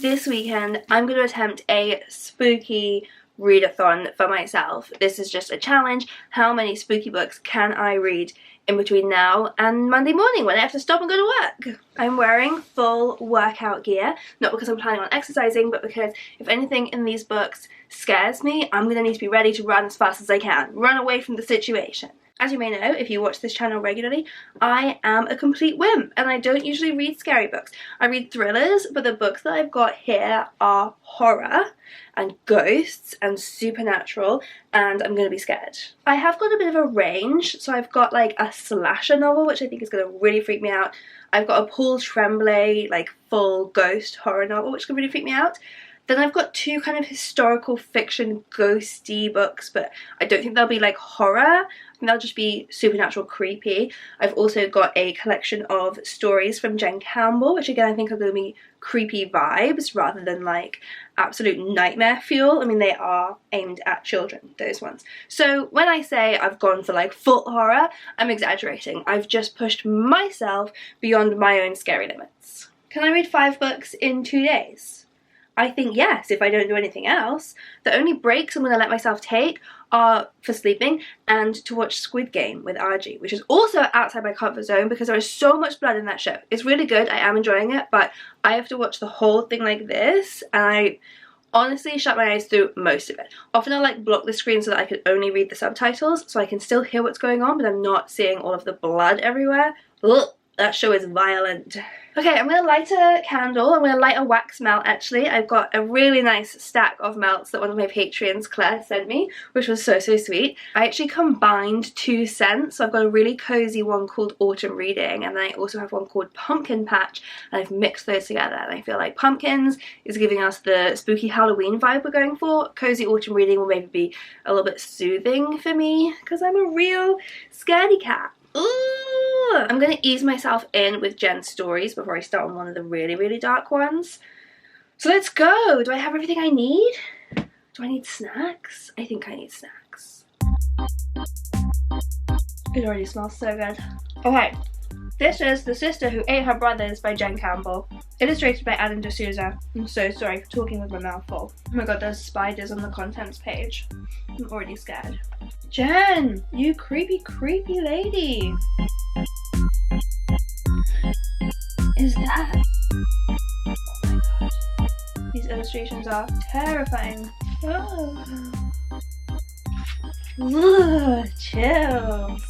this weekend I'm going to attempt a spooky readathon for myself. This is just a challenge. How many spooky books can I read in between now and Monday morning when I have to stop and go to work? I'm wearing full workout gear, not because I'm planning on exercising, but because if anything in these books scares me, I'm going to need to be ready to run as fast as I can, run away from the situation. As you may know, if you watch this channel regularly, I am a complete wimp and I don't usually read scary books. I read thrillers, but the books that I've got here are horror and ghosts and supernatural, and I'm going to be scared. I have got a bit of a range, so I've got like a slasher novel, which I think is going to really freak me out. I've got a Paul Tremblay, like full ghost horror novel, which can really freak me out. Then I've got two kind of historical fiction ghosty books, but I don't think they'll be like horror. I think they'll just be supernatural creepy. I've also got a collection of stories from Jen Campbell, which again I think are going to be creepy vibes rather than like absolute nightmare fuel. I mean, they are aimed at children, those ones. So when I say I've gone for like full horror, I'm exaggerating. I've just pushed myself beyond my own scary limits. Can I read 5 books in 2 days? I think yes, if I don't do anything else. The only breaks I'm going to let myself take are for sleeping and to watch Squid Game with Argy, which is also outside my comfort zone because there is so much blood in that show. It's really good, I am enjoying it, but I have to watch the whole thing like this, and I honestly shut my eyes through most of it. Often I'll like block the screen so that I can only read the subtitles, so I can still hear what's going on, but I'm not seeing all of the blood everywhere. Ugh, that show is violent. Okay, I'm going to light a candle. I'm going to light a wax melt actually. I've got a really nice stack of melts that one of my Patreons, Claire, sent me, which was so sweet. I actually combined 2 scents. So I've got a really cozy one called Autumn Reading, and then I also have one called Pumpkin Patch, and I've mixed those together. And I feel like pumpkins is giving us the spooky Halloween vibe we're going for. Cozy Autumn Reading will maybe be a little bit soothing for me because I'm a real scaredy cat. Ooh! I'm going to ease myself in with Jen's stories before I start on one of the really dark ones. So let's go! Do I have everything I need? Do I need snacks? I think I need snacks. It already smells so good. Okay, this is The Sister Who Ate Her Brothers by Jen Campbell. Illustrated by Adam D'Souza. I'm so sorry for talking with my mouth full. Oh my god, there's spiders on the contents page. I'm already scared. Jen, you creepy lady. Is that? Oh my god. These illustrations are terrifying. Oh. Ugh, chills.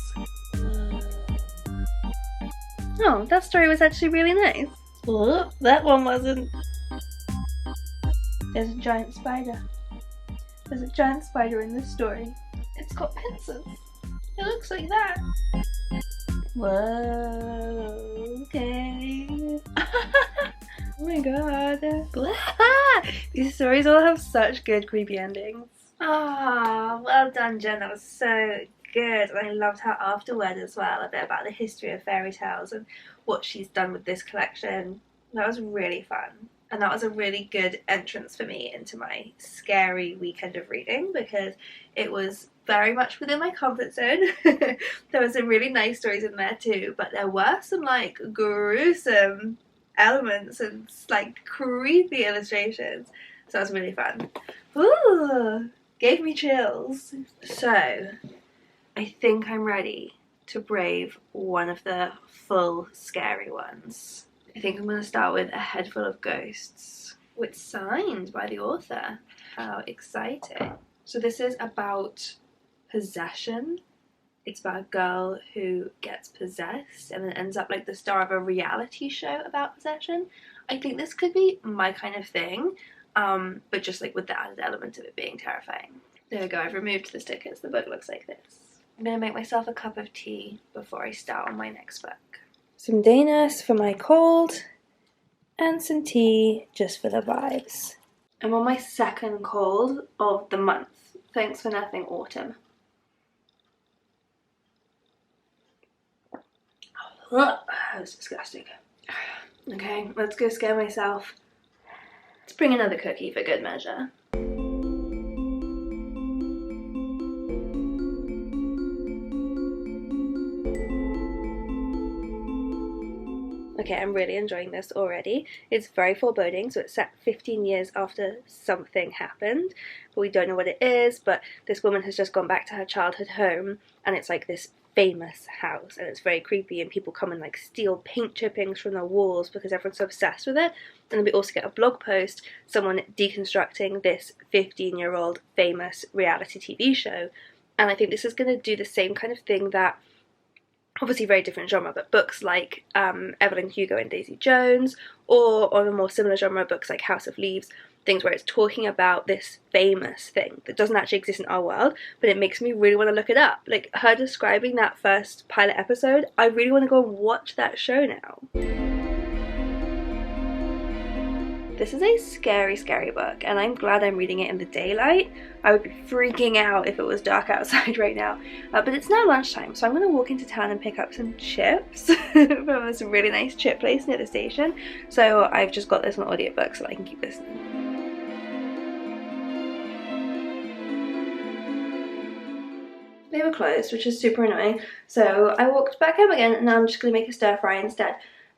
Oh, that story was actually really nice. Oh, that one wasn't. There's a giant spider. There's a giant spider in this story. It's got pincers. It looks like that. Whoa, okay. Oh my god. These stories all have such good creepy endings. Ah, well done, Jen. That was so good. And I loved her afterword as well, a bit about the history of fairy tales and what she's done with this collection. That was really fun. And that was a really good entrance for me into my scary weekend of reading because it was very much within my comfort zone. There were some really nice stories in there too, but there were some like gruesome elements and like creepy illustrations. So that was really fun. Ooh, gave me chills. So I think I'm ready to brave one of the full scary ones. I think I'm going to start with A Head Full of Ghosts, which is signed by the author. How exciting. So this is about possession. It's about a girl who gets possessed and then ends up like the star of a reality show about possession. I think this could be my kind of thing, but just like with the added element of it being terrifying. There we go, I've removed the stickers. The book looks like this. I'm going to make myself a cup of tea before I start on my next book. Some Danish for my cold, and some tea just for the vibes. I'm on my second cold of the month. Thanks for nothing, autumn. Oh, that was disgusting. Okay, let's go scare myself. Let's bring another cookie for good measure. Okay, I'm really enjoying this already. It's very foreboding, so it's set 15 years after something happened, but we don't know what it is. But this woman has just gone back to her childhood home, and it's like this famous house, and it's very creepy, and people come and like steal paint chippings from the walls because everyone's so obsessed with it. And then we also get a blog post, someone deconstructing this 15-year-old famous reality TV show. And I think this is going to do the same kind of thing that, obviously very different genre, but books like Evelyn Hugo and Daisy Jones, or on a more similar genre, books like House of Leaves, things where it's talking about this famous thing that doesn't actually exist in our world, but it makes me really want to look it up. Like her describing that first pilot episode, I really want to go and watch that show now. This is a scary, scary book, and I'm glad I'm reading it in the daylight. I would be freaking out if it was dark outside right now. But it's now lunchtime, so I'm going to walk into town and pick up some chips from this really nice chip place near the station. So I've just got this on audiobook so I can keep listening. They were closed, which is super annoying. So I walked back home again, and now I'm just going to make a stir fry instead.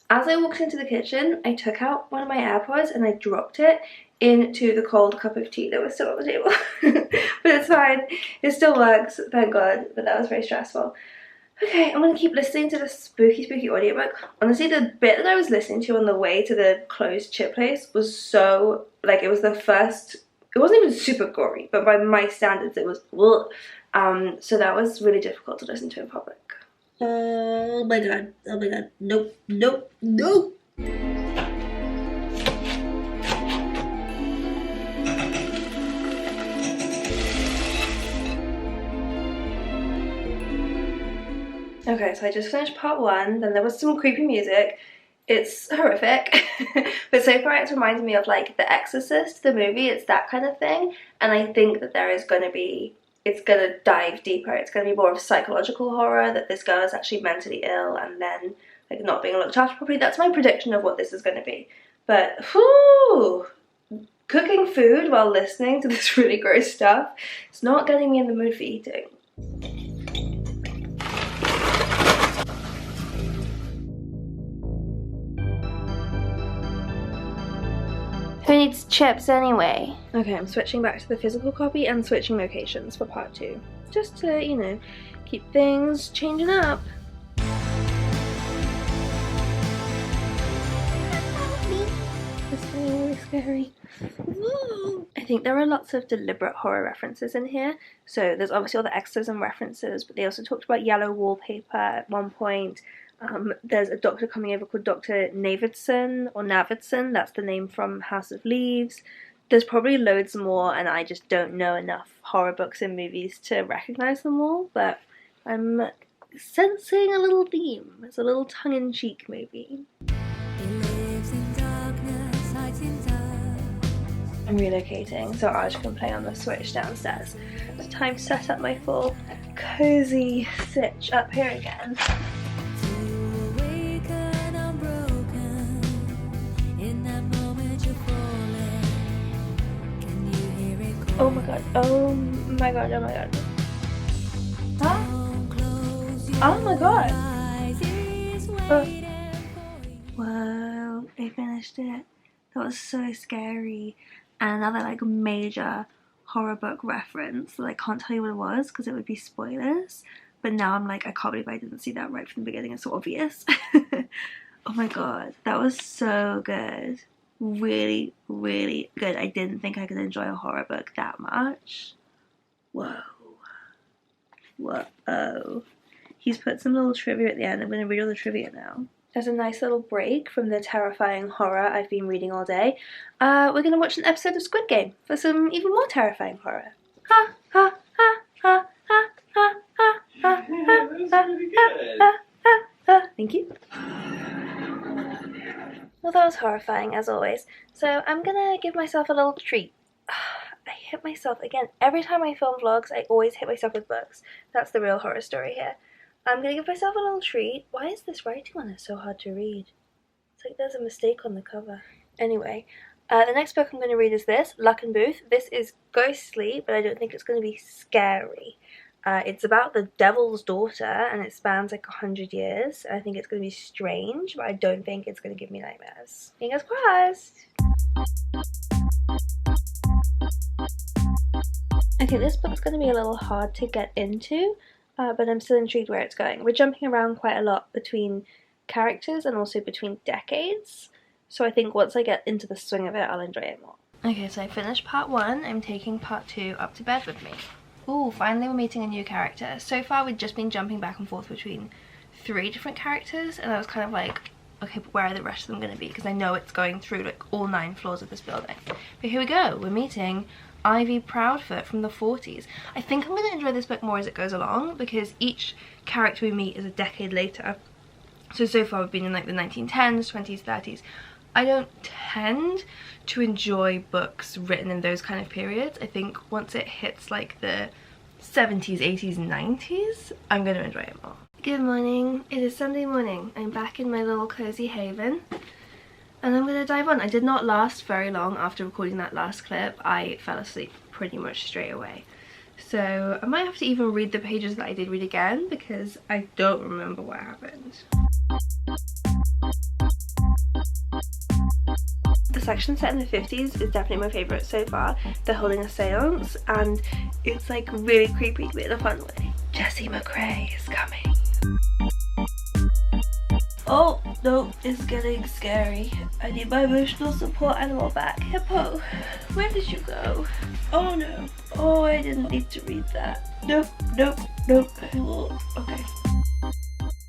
As I walked into the kitchen, I took out one of my AirPods and I dropped it into the cold cup of tea that was still on the table. But it's fine. It still works, thank God, but that was very stressful. Okay, I'm going to keep listening to the spooky, spooky audiobook. Honestly, the bit that I was listening to on the way to the closed chip place was so, like, it was the first, it wasn't even super gory, but by my standards it was, ugh. So that was really difficult to listen to in public. Oh my god, nope, nope, nope. Okay, so I just finished part 1, then there was some creepy music. It's horrific, but so far it's reminded me of like The Exorcist, the movie. It's that kind of thing, and I think that there is going to be, it's going to dive deeper. It's going to be more of psychological horror, that this girl is actually mentally ill and then like not being looked after properly. That's my prediction of what this is going to be. But whew, cooking food while listening to this really gross stuff, it's not getting me in the mood for eating. Who needs chips anyway? Okay, I'm switching back to the physical copy and switching locations for part 2. Just to, you know, keep things changing up. This is really scary. I think there are lots of deliberate horror references in here. So there's obviously all the exorcism references, but they also talked about yellow wallpaper at one point. There's a doctor coming over called Dr. Navidson, or Navidson, that's the name from House of Leaves. There's probably loads more, and I just don't know enough horror books and movies to recognise them all, but I'm sensing a little theme. It's a little tongue-in-cheek movie. I'm relocating, so Arj can play on the Switch downstairs. It's time to set up my full cozy sitch up here again. Oh my god, oh my god, oh my god. Huh? Oh my god. Wow, I finished it. That was so scary. And another like major horror book reference that I can't tell you what it was because it would be spoilers. But now I'm like, I can't believe I didn't see that right from the beginning. It's so obvious. Oh my god, that was so good. Really, really good. I didn't think I could enjoy a horror book that much. Whoa. Whoa. He's put some little trivia at the end. I'm going to read all the trivia now. There's a nice little break from the terrifying horror I've been reading all day. We're going to watch an episode of Squid Game for some even more terrifying horror. Ha, ha, ha, ha, ha, ha, ha, ha, ha. Thank you. Well, that was horrifying, as always, so I'm gonna give myself a little treat. I hit myself again. Every time I film vlogs, I always hit myself with books. That's the real horror story here. I'm gonna give myself a little treat. Why is this writing on it so hard to read? It's like there's a mistake on the cover. Anyway, the next book I'm going to read is this, Luckenbooth. This is ghostly, but I don't think it's going to be scary. It's about the devil's daughter, and it spans like 100 years. I think it's going to be strange, but I don't think it's going to give me nightmares. Fingers crossed! I think this book's going to be a little hard to get into, but I'm still intrigued where it's going. We're jumping around quite a lot between characters and also between decades, so I think once I get into the swing of it, I'll enjoy it more. Okay, so I finished part 1. I'm taking part 2 up to bed with me. Ooh, finally we're meeting a new character. So far we've just been jumping back and forth between 3 different characters, and I was kind of like, okay, but where are the rest of them going to be? Because I know it's going through like all 9 floors of this building. But here we go, we're meeting Ivy Proudfoot from the 40s. I think I'm going to enjoy this book more as it goes along, because each character we meet is a decade later. So far we've been in like the 1910s, 20s, 30s. I don't tend to enjoy books written in those kind of periods. I think once it hits like the 70s, 80s, 90s, I'm going to enjoy it more. Good morning. It is Sunday morning. I'm back in my little cozy haven, and I'm going to dive on. I did not last very long after recording that last clip. I fell asleep pretty much straight away. So I might have to even read the pages that I did read again, because I don't remember what happened. The section set in the 50s is definitely my favourite so far. They're holding a seance, and it's like really creepy but in a fun way. Jessie McCrae is coming. Oh no, it's getting scary. I need my emotional support animal back. Hippo, where did you go? Oh no. Oh, I didn't need to read that. Nope, nope, nope. Okay.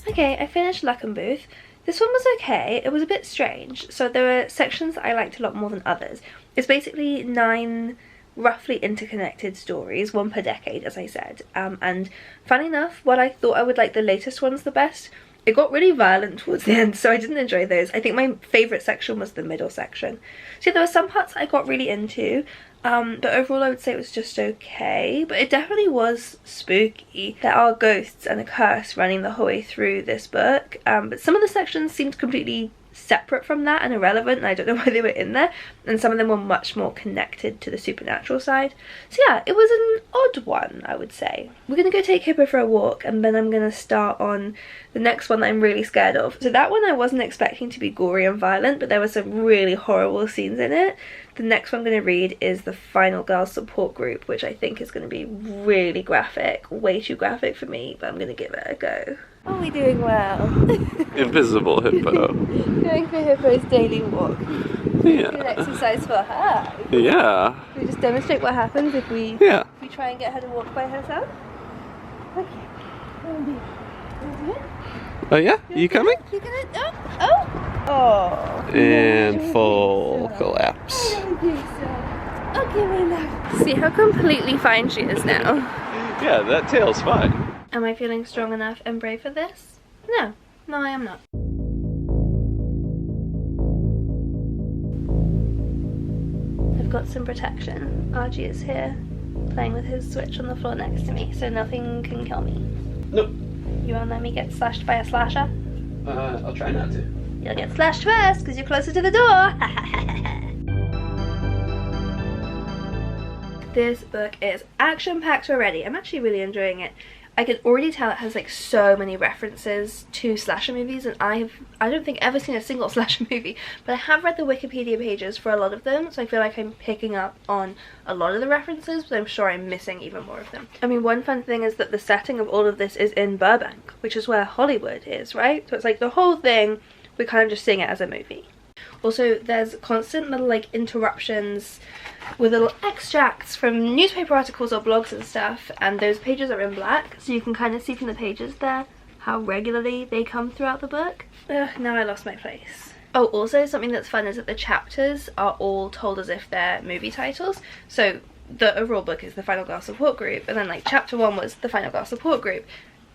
Okay, I finished Luckenbooth. This one was okay. It was a bit strange. So there were sections that I liked a lot more than others. It's basically 9 roughly interconnected stories, 1 per decade, as I said. And funny enough, while I thought I would like the latest ones the best, it got really violent towards the end, so I didn't enjoy those. I think my favourite section was the middle section. So there were some parts I got really into, but overall I would say it was just okay. But it definitely was spooky. There are ghosts and a curse running the whole way through this book, but some of the sections seemed completely separate from that and irrelevant, and I don't know why they were in there, and some of them were much more connected to the supernatural side. So yeah, it was an odd one, I would say. We're gonna go take Hippo for a walk, and then I'm gonna start on the next one that I'm really scared of. So that one I wasn't expecting to be gory and violent, but there were some really horrible scenes in it. The next one I'm going to read is The Final Girl Support Group, which I think is going to be really graphic, way too graphic for me, but I'm going to give it a go. Are we doing well? Invisible Hippo. Going for Hippo's daily walk. Yeah. Good exercise for her. Yeah. Can we just demonstrate what happens if we try and get her to walk by herself? Okay. Oh yeah? You coming? You gonna? Oh! And full collapse. I don't think so. Okay, my love. See how completely fine she is now. Yeah, that tail's fine. Am I feeling strong enough and brave for this? No. No, I am not. I've got some protection. Archie is here, playing with his Switch on the floor next to me, so nothing can kill me. Nope. You won't let me get slashed by a slasher? I'll try not to. You'll get slashed first, because you're closer to the door. This book is action-packed already. I'm actually really enjoying it. I can already tell it has like so many references to slasher movies, and I don't think ever seen a single slasher movie, but I have read the Wikipedia pages for a lot of them, so I feel like I'm picking up on a lot of the references, but I'm sure I'm missing even more of them. I mean, one fun thing is that the setting of all of this is in Burbank, which is where Hollywood is, right? So it's like the whole thing, we're kind of just seeing it as a movie. Also, there's constant little like interruptions with little extracts from newspaper articles or blogs and stuff, and those pages are in black, so you can kind of see from the pages there how regularly they come throughout the book. Ugh, now I lost my place. Oh, also something that's fun is that the chapters are all told as if they're movie titles. So the overall book is The Final Girl Support Group, and then like chapter 1 was The Final Girl Support Group,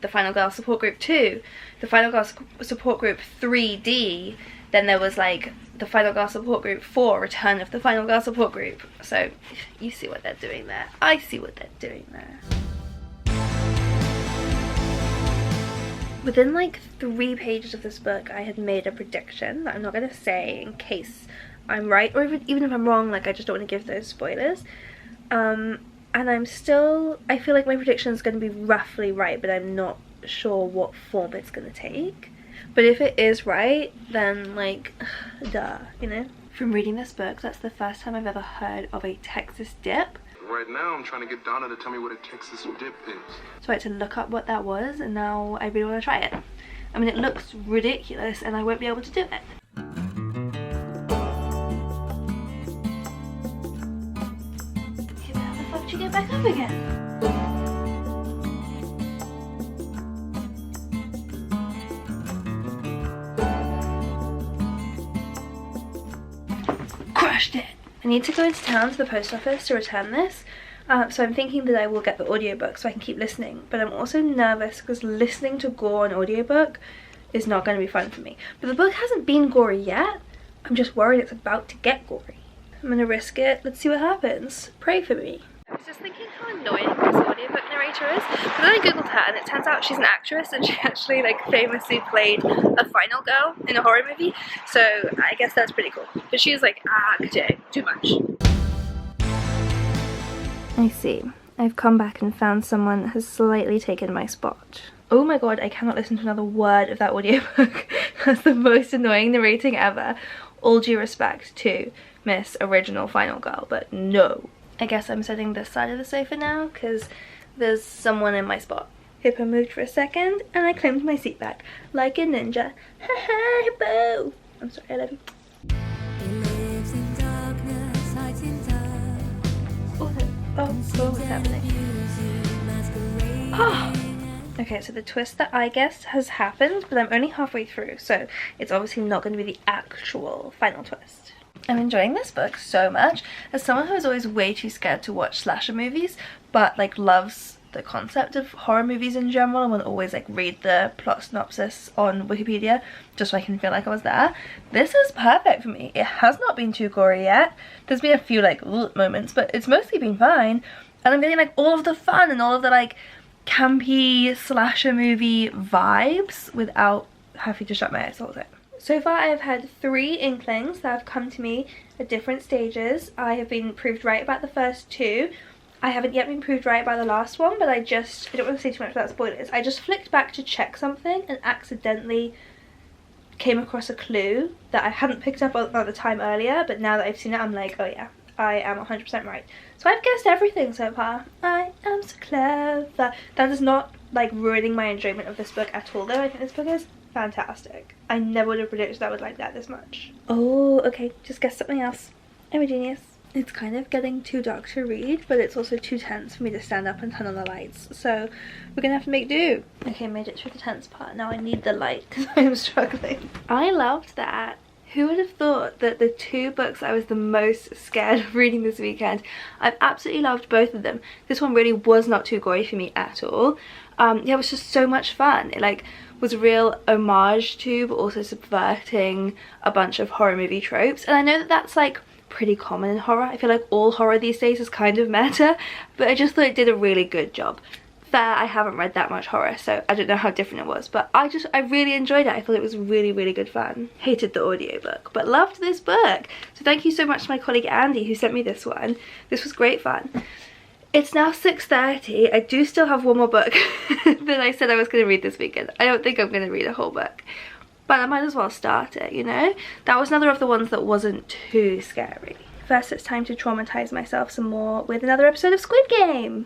The Final Girl Support Group 2, The Final Girl Support Group 3D, then there was like The Final Girl Support Group 4, Return of the Final Girl Support Group. So you see what they're doing there. I see what they're doing there. Within like 3 pages of this book, I had made a prediction that I'm not going to say in case I'm right, or even if I'm wrong, like I just don't want to give those spoilers. and I feel like my prediction is going to be roughly right, but I'm not sure what form it's going to take. But if it is right, then like, duh, you know? From reading this book, that's the first time I've ever heard of a Texas dip. Right now, I'm trying to get Donna to tell me what a Texas dip is. So I had to look up what that was, and now I really want to try it. I mean, it looks ridiculous, and I won't be able to do it. Okay, but how the fuck did you get back up again? Crushed it! I need to go into town to the post office to return this, so I'm thinking that I will get the audiobook so I can keep listening, but I'm also nervous because listening to gore on audiobook is not going to be fun for me. But the book hasn't been gory yet, I'm just worried it's about to get gory. I'm going to risk it, let's see what happens. Pray for me. I was just thinking how annoying this audiobook narrator is, but then I googled her and it turns out she's an actress and she actually like famously played a final girl in a horror movie, so I guess that's pretty cool. But she's like acting too much. I see. I've come back and found someone has slightly taken my spot. Oh my god, I cannot listen to another word of that audiobook. That's the most annoying narrating ever. All due respect to Miss Original Final Girl, but no. I guess I'm sitting this side of the sofa now because there's someone in my spot. Hippo moved for a second and I claimed my seat back like a ninja. Haha, Hippo! I'm sorry, I love you. What's happening? Oh. Okay, so the twist that I guessed has happened, but I'm only halfway through, so it's obviously not going to be the actual final twist. I'm enjoying this book so much. As someone who is always way too scared to watch slasher movies, but like loves the concept of horror movies in general and will always like read the plot synopsis on Wikipedia just so I can feel like I was there, this is perfect for me. It has not been too gory yet. There's been a few like moments, but it's mostly been fine, and I'm getting like all of the fun and all of the like campy slasher movie vibes without having to shut my eyes the whole time. So far I've had 3 inklings that have come to me at different stages. I have been proved right about the first 2. I haven't yet been proved right by the last one, but I don't want to say too much without spoilers. I just flicked back to check something and accidentally came across a clue that I hadn't picked up at the time earlier, but now that I've seen it I'm like, oh yeah, I am 100% right. So I've guessed everything so far. I am so clever. That is not like ruining my enjoyment of this book at all though. I think this book is fantastic. I never would have predicted I would like that this much. Oh, okay, just guess something else. I'm a genius. It's kind of getting too dark to read, but it's also too tense for me to stand up and turn on the lights, so we're gonna have to make do. Okay, made it through the tense part. Now I need the light because I'm struggling. I loved that. Who would have thought that the 2 books I was the most scared of reading this weekend, I've absolutely loved both of them. This one really was not too gory for me at all. Yeah, it was just so much fun. It like was a real homage to, but also subverting a bunch of horror movie tropes. And I know that that's like pretty common in horror. I feel like all horror these days is kind of meta, but I just thought it did a really good job. Fair, I haven't read that much horror, so I don't know how different it was, but I really enjoyed it. I thought it was really, really good fun. Hated the audiobook, but loved this book. So thank you so much to my colleague Andy who sent me this one. This was great fun. It's now 6:30. I do still have one more book that I said I was going to read this weekend. I don't think I'm going to read a whole book, but I might as well start it, you know? That was another of the ones that wasn't too scary. First, it's time to traumatize myself some more with another episode of Squid Game.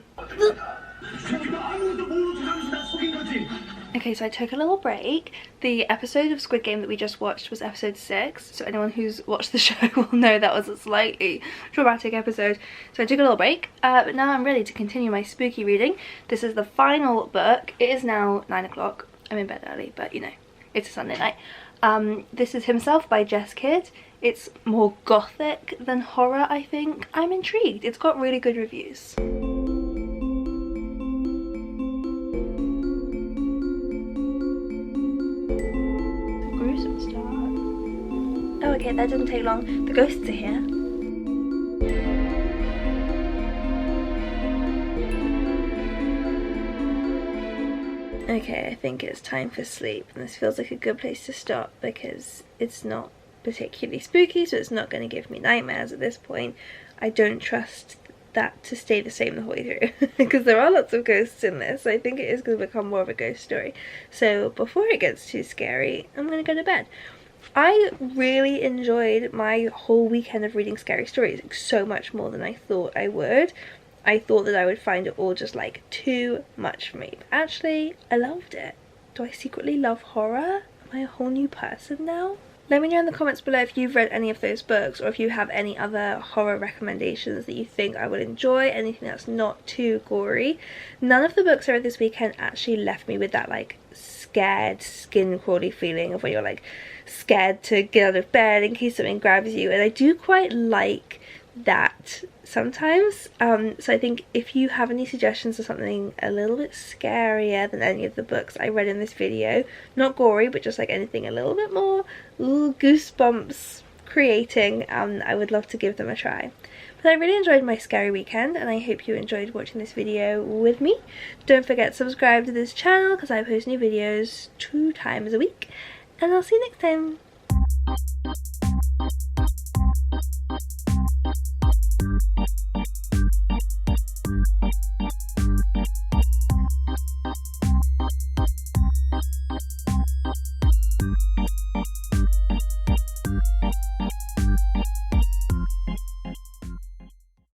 Okay, so I took a little break. The episode of Squid Game that we just watched was episode 6, so anyone who's watched the show will know that was a slightly traumatic episode. So I took a little break, but now I'm ready to continue my spooky reading. This is the final book. It is now 9 o'clock. I'm in bed early, but you know, it's a Sunday night. This is Himself by Jess. It's more gothic than horror, I think. I'm intrigued. It's got really good reviews. Gruesome start. Oh, okay, that didn't take long. The ghosts are here. Okay, I think it's time for sleep, and this feels like a good place to stop because it's not particularly spooky, so it's not going to give me nightmares at this point. I don't trust that to stay the same the whole way through because there are lots of ghosts in this, so I think it is going to become more of a ghost story. So before it gets too scary, I'm going to go to bed. I really enjoyed my whole weekend of reading scary stories, like, so much more than I thought I would. I thought that I would find it all just like too much for me, but actually I loved it. Do I secretly love horror? Am I a whole new person now? Let me know in the comments below if you've read any of those books, or if you have any other horror recommendations that you think I would enjoy, anything that's not too gory. None of the books I read this weekend actually left me with that like scared, skin crawly feeling of when you're like scared to get out of bed in case something grabs you, and I do quite like that sometimes. So I think if you have any suggestions of something a little bit scarier than any of the books I read in this video, not gory but just like anything a little bit more goosebumps creating, I would love to give them a try. But I really enjoyed my scary weekend, and I hope you enjoyed watching this video with me. Don't forget to subscribe to this channel because I post new videos 2 times a week, and I'll see you next time.